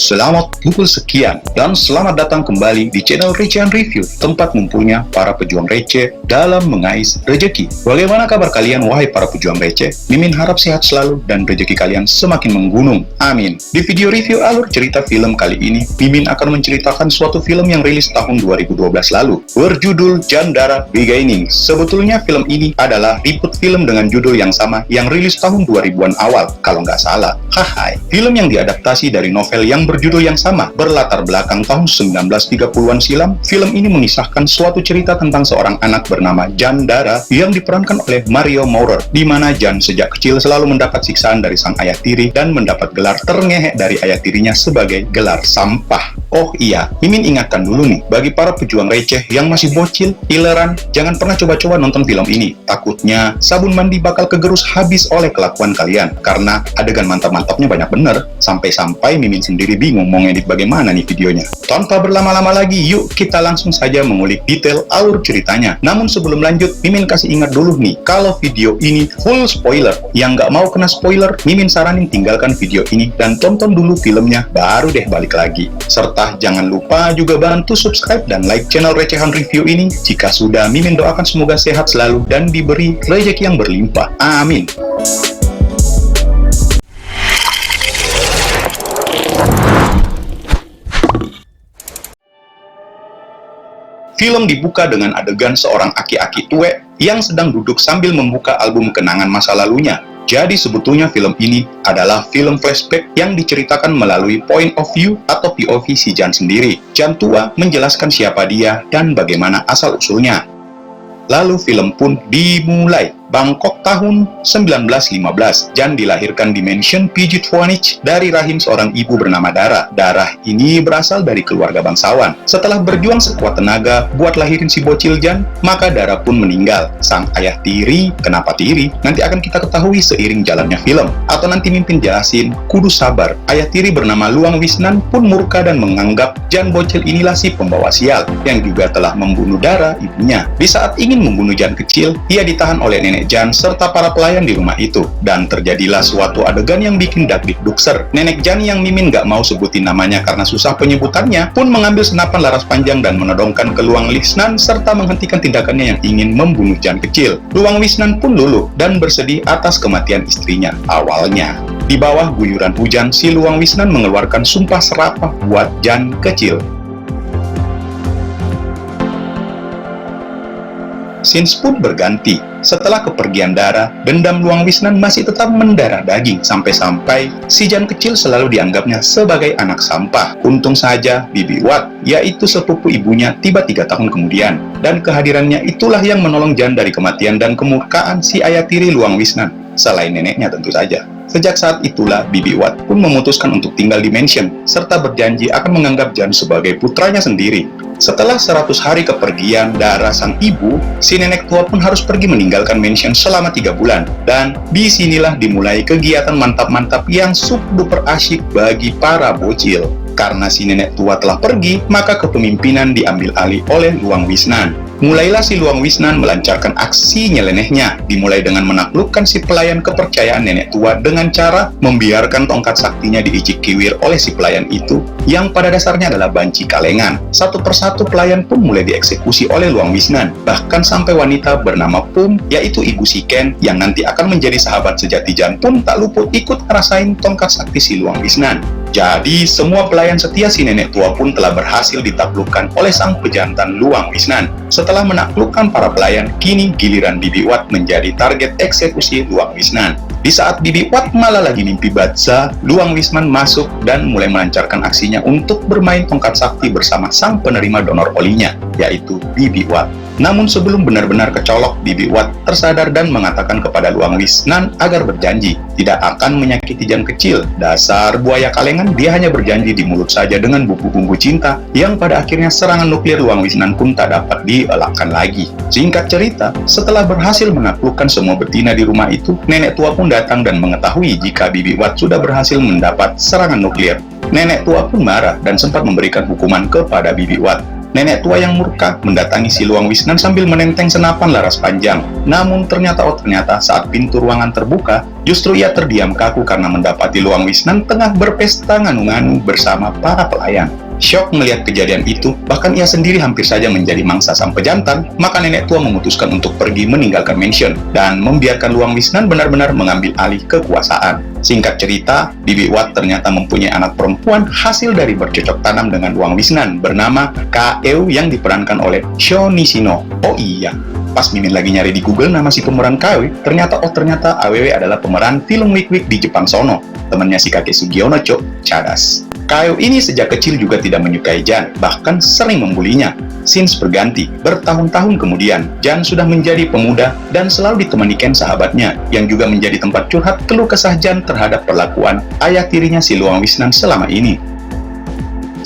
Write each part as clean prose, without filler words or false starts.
Selamat pukul sekian, dan selamat datang kembali di channel Recehan Review, tempat ngumpulnya para pejuang receh dalam mengais rejeki. Bagaimana kabar kalian, wahai para pejuang receh? Mimin harap sehat selalu dan rejeki kalian semakin menggunung. Amin. Di video review alur cerita film kali ini, Mimin akan menceritakan suatu film yang rilis tahun 2012 lalu, berjudul Jandara Beginning. Sebetulnya film ini adalah reboot film dengan judul yang sama yang rilis tahun 2000-an awal, kalau nggak salah. Hahai. Film yang diadaptasi dari novel yang berjudul yang sama, berlatar belakang tahun 1930-an silam. Film ini mengisahkan suatu cerita tentang seorang anak bernama Jandara yang diperankan oleh Mario Maurer, di mana Jan sejak kecil selalu mendapat siksaan dari sang ayah tiri dan mendapat gelar terngehek dari ayah tirinya sebagai gelar sampah. Oh iya, Mimin ingatkan dulu nih, bagi para pejuang receh yang masih bocil, ileran, jangan pernah coba-coba nonton film ini. Takutnya sabun mandi bakal kegerus habis oleh kelakuan kalian, karena adegan mantap-mantapnya banyak bener, sampai-sampai Mimin sendiri bingung mau ngedit bagaimana nih videonya. Tanpa berlama-lama lagi, yuk kita langsung saja mengulik detail alur ceritanya. Namun sebelum lanjut, Mimin kasih ingat dulu nih, kalau video ini full spoiler. Yang nggak mau kena spoiler, Mimin saranin tinggalkan video ini dan tonton dulu filmnya, baru deh balik lagi. Serta jangan lupa juga bantu subscribe dan like channel Recehan Review ini. Jika sudah, Mimin doakan semoga sehat selalu dan diberi rezeki yang berlimpah. Amin. Film dibuka dengan adegan seorang aki-aki tuwek yang sedang duduk sambil membuka album kenangan masa lalunya. Jadi sebetulnya film ini adalah film flashback yang diceritakan melalui point of view atau POV si Jan sendiri. Jan tua menjelaskan siapa dia dan bagaimana asal-usulnya. Lalu film pun dimulai. Bangkok tahun 1915, Jan dilahirkan di mansion Pijit Voynich dari rahim seorang ibu bernama Dara. Dara ini berasal dari keluarga bangsawan. Setelah berjuang sekuat tenaga buat lahirin si bocil Jan, maka Dara pun meninggal. Sang ayah tiri, kenapa tiri? Nanti akan kita ketahui seiring jalannya film. Atau nanti Mimin jelasin, kudu sabar. Ayah tiri bernama Luang Wisnan pun murka dan menganggap Jan bocil inilah si pembawa sial, yang juga telah membunuh Dara, ibunya. Di saat ingin membunuh Jan kecil, ia ditahan oleh nenek Jan serta para pelayan di rumah itu, dan terjadilah suatu adegan yang bikin dagdikdukser. Nenek Jan yang Mimin gak mau sebutin namanya karena susah penyebutannya pun mengambil senapan laras panjang dan menodongkan ke Luang Wisnan serta menghentikan tindakannya yang ingin membunuh Jan kecil. Luang Wisnan pun luluh dan bersedih atas kematian istrinya. Awalnya di bawah guyuran hujan, si Luang Wisnan mengeluarkan sumpah serapah buat Jan kecil. Scenes pun berganti. Setelah kepergian Dara, dendam Luang Wisnan masih tetap mendarah daging, sampai-sampai si Jan kecil selalu dianggapnya sebagai anak sampah. Untung saja Bibi Wat, yaitu sepupu ibunya, tiba 3 tahun kemudian, dan kehadirannya itulah yang menolong Jan dari kematian dan kemurkaan si ayah tiri Luang Wisnan, selain neneknya tentu saja. Sejak saat itulah Bibi Wat pun memutuskan untuk tinggal di mansion, serta berjanji akan menganggap Jan sebagai putranya sendiri. Setelah 100 hari kepergian Dara sang ibu, si nenek tua pun harus pergi meninggalkan mansion selama 3 bulan. Dan disinilah dimulai kegiatan mantap-mantap yang super asyik bagi para bocil. Karena si nenek tua telah pergi, maka kepemimpinan diambil alih oleh Luang Wisnan. Mulailah si Luang Wisnan melancarkan aksi nyelenehnya, dimulai dengan menaklukkan si pelayan kepercayaan nenek tua dengan cara membiarkan tongkat saktinya diicik kiwir oleh si pelayan itu, yang pada dasarnya adalah banci kalengan. Satu persatu pelayan pun mulai dieksekusi oleh Luang Wisnan, bahkan sampai wanita bernama Pum, yaitu ibu si Ken, yang nanti akan menjadi sahabat sejati Jan pun tak luput ikut ngerasain tongkat sakti si Luang Wisnan. Jadi, semua pelayan setia si nenek tua pun telah berhasil ditaklukkan oleh sang pejantan Luang Wisnan. Setelah menaklukkan para pelayan, kini giliran Bibi Wat menjadi target eksekusi Luang Wisnan. Di saat Bibi Wat malah lagi mimpi basah, Luang Wisnan masuk dan mulai melancarkan aksinya untuk bermain tongkat sakti bersama sang penerima donor olinya, yaitu Bibi Wat. Namun sebelum benar-benar kecolok, Bibi Wat tersadar dan mengatakan kepada Luang Wisnan agar berjanji tidak akan menyakiti Jan kecil. Dasar buaya kalengan, dia hanya berjanji di mulut saja dengan bumbu-bumbu cinta, yang pada akhirnya serangan nuklir Luang Wisnan pun tak dapat dielakkan lagi. Singkat cerita, setelah berhasil menaklukkan semua betina di rumah itu, nenek tua pun datang dan mengetahui jika Bibi Wat sudah berhasil mendapat serangan nuklir. Nenek tua pun marah dan sempat memberikan hukuman kepada Bibi Wat. Nenek tua yang murka mendatangi si Luang Wisnan sambil menenteng senapan laras panjang. Namun ternyata saat pintu ruangan terbuka, justru ia terdiam kaku karena mendapati Luang Wisnan tengah berpesta nganu-nganu bersama para pelayan. Syok melihat kejadian itu, bahkan ia sendiri hampir saja menjadi mangsa sang pejantan, maka nenek tua memutuskan untuk pergi meninggalkan mansion dan membiarkan Luang Wisnan benar-benar mengambil alih kekuasaan. Singkat cerita, Bibi Wat ternyata mempunyai anak perempuan hasil dari bercocok tanam dengan Luang Wisnan bernama Kaeu yang diperankan oleh Sho Nishino. Oh iya, pas Mimin lagi nyari di Google nama si pemeran Kaeu, ternyata AWW adalah pemeran film Wik-Wik di Jepang sono. Temennya si kakek Sugiono, cok, cadas. Kaeu ini sejak kecil juga tidak menyukai Jan, bahkan sering membulinya. Scenes berganti, bertahun-tahun kemudian, Jan sudah menjadi pemuda dan selalu ditemani Ken sahabatnya, yang juga menjadi tempat curhat keluh kesah Jan terhadap perlakuan ayah tirinya si Luang Wisnan selama ini.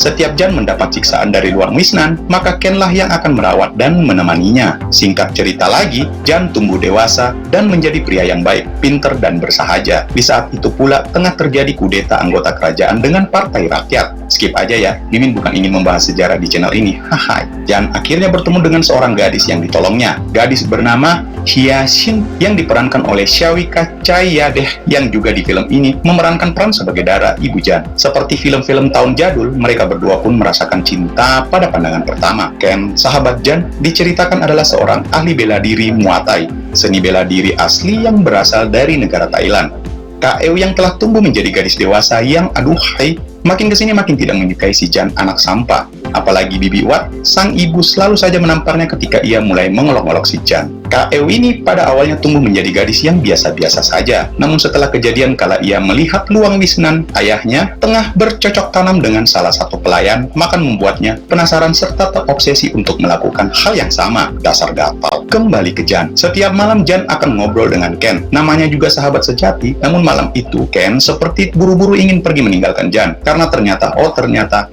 Setiap Jan mendapat siksaan dari Luang Wisnan, maka Ken lah yang akan merawat dan menemaninya. Singkat cerita lagi, Jan tumbuh dewasa dan menjadi pria yang baik, pinter dan bersahaja. Di saat itu pula, tengah terjadi kudeta anggota kerajaan dengan Partai Rakyat. Skip aja ya, Mimin bukan ingin membahas sejarah di channel ini. Haha. Jan akhirnya bertemu dengan seorang gadis yang ditolongnya. Gadis bernama Hyasin yang diperankan oleh Syawika Chayadeh yang juga di film ini memerankan peran sebagai Dara, ibu Jan. Seperti film-film tahun jadul, mereka berdua pun merasakan cinta pada pandangan pertama. Ken, sahabat Jan, diceritakan adalah seorang ahli bela diri Muay Thai, seni bela diri asli yang berasal dari negara Thailand. Kaeu yang telah tumbuh menjadi gadis dewasa yang aduhai, makin kesini makin tidak menyukai si Jan anak sampah. Apalagi Bibi Wat, sang ibu selalu saja menamparnya ketika ia mulai mengolok-olok si Jan. Kaeu ini pada awalnya tumbuh menjadi gadis yang biasa-biasa saja. Namun setelah kejadian kala ia melihat Luang Wisnan, ayahnya, tengah bercocok tanam dengan salah satu pelayan, maka membuatnya penasaran serta terobsesi untuk melakukan hal yang sama. Dasar gatal. Kembali ke Jan. Setiap malam Jan akan ngobrol dengan Ken. Namanya juga sahabat sejati, namun malam itu Ken seperti buru-buru ingin pergi meninggalkan Jan. Karena ternyata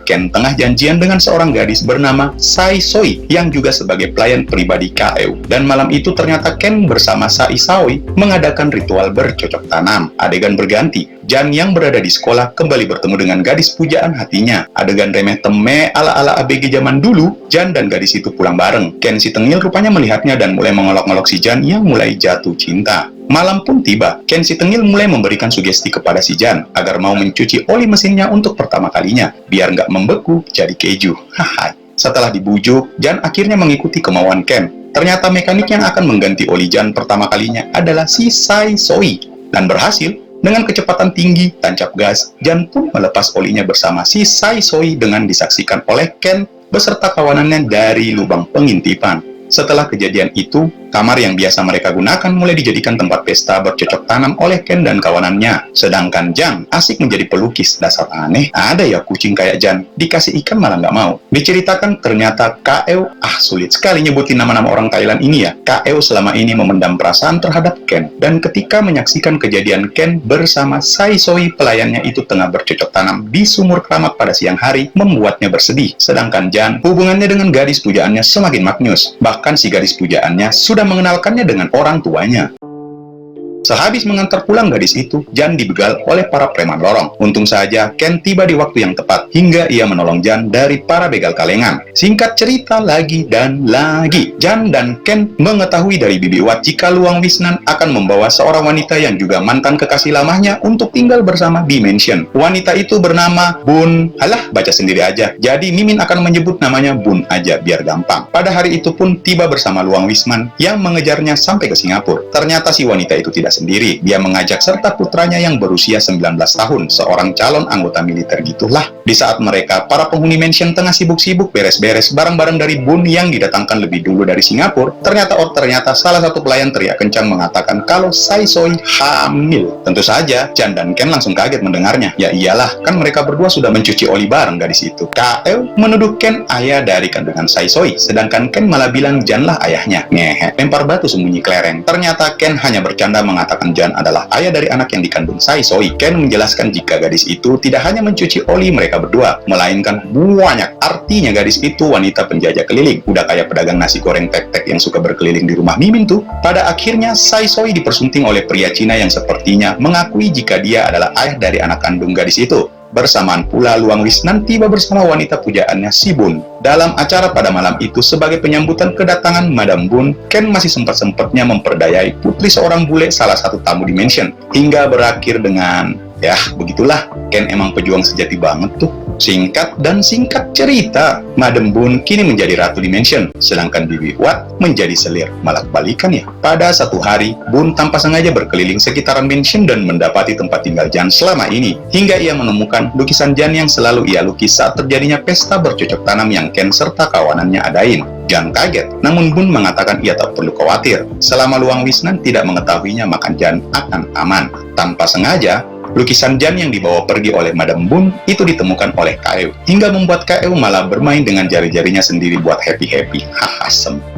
Ken tengah janjian dengan seorang gadis bernama Sai Soi yang juga sebagai pelayan pribadi Kaeu. Dan malam itu ternyata Ken bersama Sai Soi mengadakan ritual bercocok tanam. Adegan berganti, Jan yang berada di sekolah kembali bertemu dengan gadis pujaan hatinya. Adegan remeh temeh ala-ala ABG zaman dulu, Jan dan gadis itu pulang bareng. Ken si tengil rupanya melihatnya dan mulai mengolok-olok si Jan yang mulai jatuh cinta. Malam pun tiba, Ken si tengil mulai memberikan sugesti kepada si Jan agar mau mencuci oli mesinnya untuk pertama kalinya, biar nggak membeku jadi keju. Haha. Setelah dibujuk, Jan akhirnya mengikuti kemauan Ken. Ternyata mekanik yang akan mengganti oli Jan pertama kalinya adalah si Sai Soi. Dan berhasil, dengan kecepatan tinggi, tancap gas, Jan pun melepas olinya bersama si Sai Soi dengan disaksikan oleh Ken beserta kawanannya dari lubang pengintipan. Setelah kejadian itu, kamar yang biasa mereka gunakan mulai dijadikan tempat pesta bercocok tanam oleh Ken dan kawanannya. Sedangkan Jan asik menjadi pelukis. Dasar aneh, ada ya kucing kayak Jan, dikasih ikan malah nggak mau. Diceritakan ternyata Kaeu, sulit sekali nyebutin nama-nama orang Thailand ini ya. Kaeu selama ini memendam perasaan terhadap Ken. Dan ketika menyaksikan kejadian Ken bersama Sai Soi pelayannya itu tengah bercocok tanam di sumur keramat pada siang hari, membuatnya bersedih. Sedangkan Jan, hubungannya dengan gadis pujaannya semakin maknyus. Bahkan si gadis pujaannya sudah mengenalkannya dengan orang tuanya. Sehabis mengantar pulang gadis itu, Jan dibegal oleh para preman lorong. Untung saja Ken tiba di waktu yang tepat, hingga ia menolong Jan dari para begal kalengan. Singkat cerita lagi dan lagi, Jan dan Ken mengetahui dari Bibi Wat jika Luang Wisnan akan membawa seorang wanita yang juga mantan kekasih lamanya untuk tinggal bersama di mansion. Wanita itu bernama Bun. Alah, baca sendiri aja. Jadi Mimin akan menyebut namanya Bun aja biar gampang. Pada hari itu pun tiba bersama Luang Wisnan yang mengejarnya sampai ke Singapura. Ternyata si wanita itu tidak sendiri. Dia mengajak serta putranya yang berusia 19 tahun, seorang calon anggota militer gitulah. Di saat mereka, para penghuni mansion tengah sibuk-sibuk beres-beres barang-barang dari Bun yang didatangkan lebih dulu dari Singapura, ternyata salah satu pelayan teriak kencang mengatakan kalau Sai Soi hamil. Tentu saja, Jan dan Ken langsung kaget mendengarnya. Ya iyalah, kan mereka berdua sudah mencuci oli bareng gadis itu. Kaeu menuduh Ken ayah dari kandungan Sai Soi, sedangkan Ken malah bilang Jan lah ayahnya. Ngehe, lempar batu sembunyi kelereng. Ternyata Ken hanya bercanda mengatakan Jan adalah ayah dari anak yang dikandung Sai Soi. Ken menjelaskan jika gadis itu tidak hanya mencuci oli mereka berdua, melainkan banyak. Artinya gadis itu wanita penjajah keliling. Udah kayak pedagang nasi goreng tek-tek yang suka berkeliling di rumah Mimin tuh. Pada akhirnya Sai Soi dipersunting oleh pria Cina yang sepertinya mengakui jika dia adalah ayah dari anak kandung gadis itu. Bersamaan pula Luang Wisnan tiba bersama wanita pujaannya si Bun. Dalam acara pada malam itu sebagai penyambutan kedatangan Madam Bun, Ken masih sempat-sempatnya memperdayai putri seorang bule salah satu tamu di mansion. Hingga berakhir dengan, ya begitulah, Ken emang pejuang sejati banget tuh. Singkat dan singkat cerita, Madam Bun kini menjadi ratu di mansion, sedangkan Bibi Wat menjadi selir. Malah kebalikan ya. Pada satu hari, Bun tanpa sengaja berkeliling sekitaran mansion dan mendapati tempat tinggal Jan selama ini, hingga ia menemukan lukisan Jan yang selalu ia lukis saat terjadinya pesta bercocok tanam yang Ken serta kawanannya adain. Jan kaget, namun Bun mengatakan ia tak perlu khawatir. Selama Luang Wisnan tidak mengetahuinya, maka Jan akan aman. Tanpa sengaja, lukisan Jan yang dibawa pergi oleh Madam Bun itu ditemukan oleh Kaew, hingga membuat Kaew malah bermain dengan jari-jarinya sendiri buat happy-happy. Haha,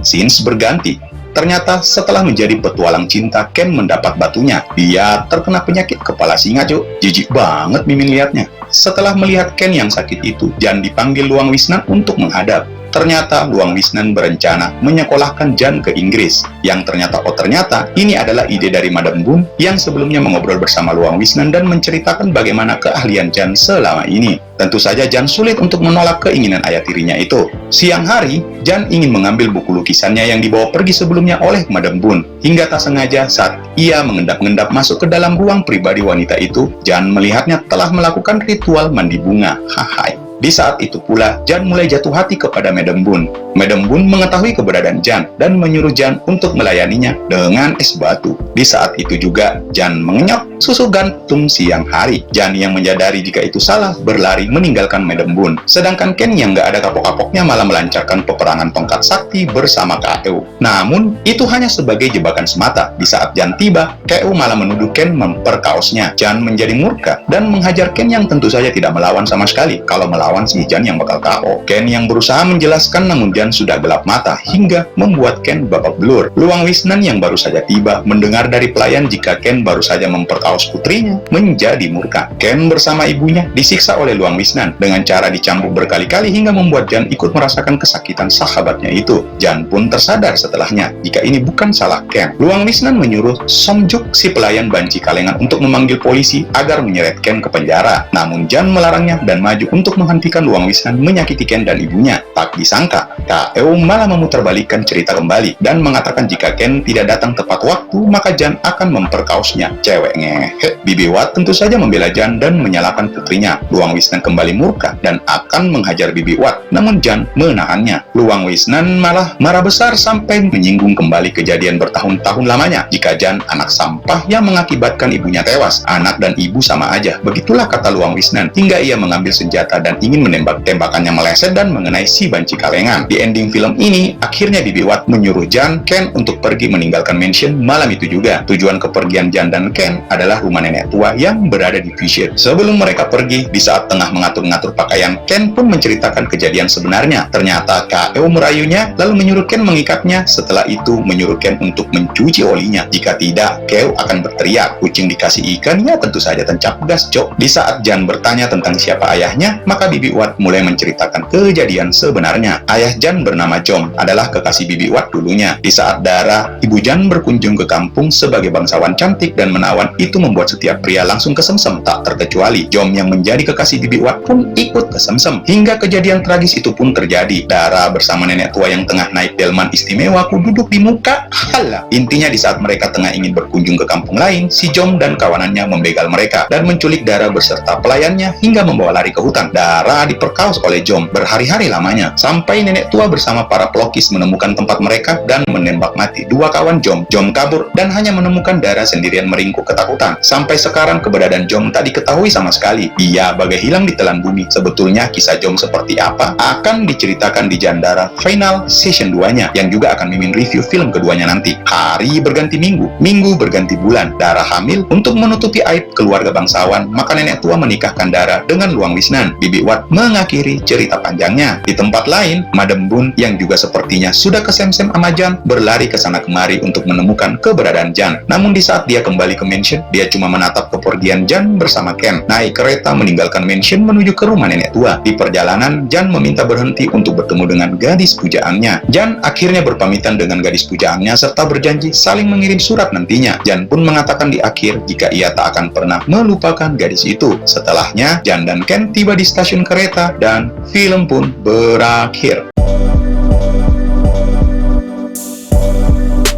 scenes berganti. Ternyata setelah menjadi petualang cinta, Ken mendapat batunya. Dia terkena penyakit kepala singa, cuk. Jijik banget Mimin lihatnya. Setelah melihat Ken yang sakit itu, Jan dipanggil Luang Wisnan untuk menghadap. Ternyata Luang Wisnan berencana menyekolahkan Jan ke Inggris. Yang ternyata ini adalah ide dari Madam Bun yang sebelumnya mengobrol bersama Luang Wisnan dan menceritakan bagaimana keahlian Jan selama ini. Tentu saja Jan sulit untuk menolak keinginan ayah tirinya itu. Siang hari, Jan ingin mengambil buku lukisannya yang dibawa pergi sebelumnya oleh Madam Bun. Hingga tak sengaja saat ia mengendap-endap masuk ke dalam ruang pribadi wanita itu, Jan melihatnya telah melakukan ritual mandi bunga. Hahai. Di saat itu pula, Jan mulai jatuh hati kepada Madam Bun. Madam Bun mengetahui keberadaan Jan dan menyuruh Jan untuk melayaninya dengan es batu. Di saat itu juga, Jan mengenyot susu gantung siang hari. Jan yang menyadari jika itu salah, berlari meninggalkan Madam Bun. Sedangkan Ken yang gak ada kapok-kapoknya malah melancarkan peperangan tongkat sakti bersama Kaew. Namun, itu hanya sebagai jebakan semata. Di saat Jan tiba, Kaew malah menuduh Ken memperkaosnya. Jan menjadi murka dan menghajar Ken yang tentu saja tidak melawan sama sekali. Kalau melawan si Jan yang bakal KO. Ken yang berusaha menjelaskan namun Jan sudah gelap mata hingga membuat Ken babak belur. Luang Wisnan yang baru saja tiba mendengar dari pelayan jika Ken baru saja memperkaos putrinya menjadi murka. Ken bersama ibunya disiksa oleh Luang Wisnan dengan cara dicambuk berkali-kali hingga membuat Jan ikut merasakan kesakitan sahabatnya itu. Jan pun tersadar setelahnya jika ini bukan salah Ken. Luang Wisnan menyuruh Somjuk si pelayan banci kalengan untuk memanggil polisi agar menyeret Ken ke penjara. Namun Jan melarangnya dan maju untuk menghentikan Luang Wisnan menyakiti Ken dan ibunya. Tak disangka, Kaew malah memutarbalikkan cerita kembali dan mengatakan jika Ken tidak datang tepat waktu, maka Jan akan memperkaosnya. Cewek ngehe. Bibi Wat tentu saja membela Jan dan menyalahkan putrinya. Luang Wisnan kembali murka dan akan menghajar Bibi Wat, namun Jan menahannya. Luang Wisnan malah marah besar sampai menyinggung kembali kejadian bertahun-tahun lamanya jika Jan anak sampah yang mengakibatkan ibunya tewas. Anak dan ibu sama aja, begitulah kata Luang Wisnan, hingga ia mengambil senjata dan ingin menembak. Tembakannya meleset dan mengenai si banci kalengan. Di ending film ini, akhirnya Bibi Wat menyuruh Jan, Ken untuk pergi meninggalkan mansion malam itu juga. Tujuan kepergian Jan dan Ken adalah rumah nenek tua yang berada di Fisher. Sebelum mereka pergi, di saat tengah mengatur-ngatur pakaian, Ken pun menceritakan kejadian sebenarnya. Ternyata Kaew merayunya, lalu menyuruh Ken mengikatnya. Setelah itu, menyuruh Ken untuk mencuci olinya. Jika tidak, Kaew akan berteriak. Kucing dikasih ikan, ya tentu saja tancap gas, cok. Di saat Jan bertanya tentang siapa ayahnya, maka Bibi Wat mulai menceritakan kejadian sebenarnya. Ayah Jan bernama Jom, adalah kekasih Bibi Wat dulunya. Di saat Dara, ibu Jan berkunjung ke kampung sebagai bangsawan cantik dan menawan, itu membuat setiap pria langsung kesemsem, tak terkecuali Jom yang menjadi kekasih Bibi Wat pun ikut kesemsem. Hingga kejadian tragis itu pun terjadi. Dara bersama nenek tua yang tengah naik delman istimewa ku duduk di muka. Halah. Intinya di saat mereka tengah ingin berkunjung ke kampung lain, si Jom dan kawanannya membegal mereka dan menculik Dara beserta pelayannya hingga membawa lari ke hutan. Dara diperkaos oleh Jom berhari-hari lamanya, sampai nenek tua bersama para pelokis menemukan tempat mereka dan menembak mati dua kawan Jom. Jom kabur dan hanya menemukan Dara sendirian meringkuk ketakutan. Sampai sekarang keberadaan Jom tak diketahui sama sekali. Dia bagai hilang di telan bumi. Sebetulnya kisah Jom seperti apa akan diceritakan di Jandara Final Season 2-nya, yang juga akan Mimin review film keduanya nanti. Hari berganti minggu, minggu berganti bulan. Dara hamil. Untuk menutupi aib keluarga bangsawan, maka nenek tua menikahkan Dara dengan Luang Wisnan. Bibi Edward mengakhiri cerita panjangnya. Di tempat lain, Madam Boon yang juga sepertinya sudah kesemsem sama Jan berlari ke sana kemari untuk menemukan keberadaan Jan. Namun di saat dia kembali ke mansion, dia cuma menatap kepergian Jan bersama Ken naik kereta meninggalkan mansion menuju ke rumah nenek tua. Di perjalanan, Jan meminta berhenti untuk bertemu dengan gadis pujaannya. Jan akhirnya berpamitan dengan gadis pujaannya serta berjanji saling mengirim surat nantinya. Jan pun mengatakan di akhir jika ia tak akan pernah melupakan gadis itu. Setelahnya, Jan dan Ken tiba di stasiun kereta dan film pun berakhir.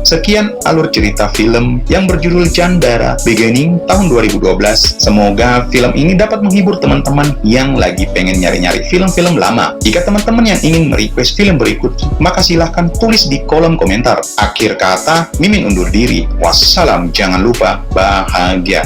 Sekian alur cerita film yang berjudul Jandara Beginning tahun 2012. Semoga film ini dapat menghibur teman-teman yang lagi pengen nyari-nyari film-film lama. Jika teman-teman yang ingin merequest film berikut, maka silahkan tulis di kolom komentar. Akhir kata, Mimin undur diri. Wassalam, jangan lupa bahagia.